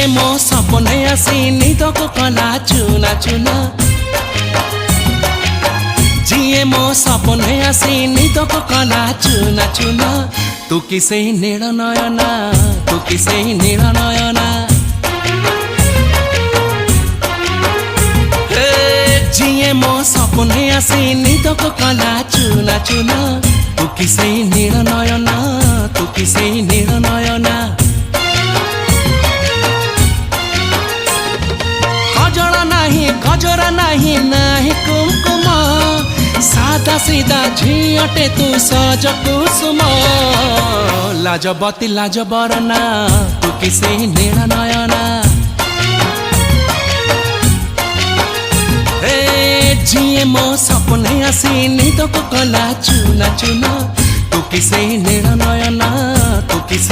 जिए मो सपने आसी निदक कला चुना चुना जिए मो सपने आसी निदक कला चुना चुना तू किसे नील नयना तू किसे नील नयना जिए मो सपने आसी निदक कला चुना चुना तू किसे नील नयना तू किसे नील नयना गजरा नहीं नाही कुमकुम सादा सीधा झीटे तू सज कुसुम लाजबती लाज बरना तू किसे नील नयना जिए मो सपने आसी निदक कला चुना चुना तू किसे नील नयना तू किसे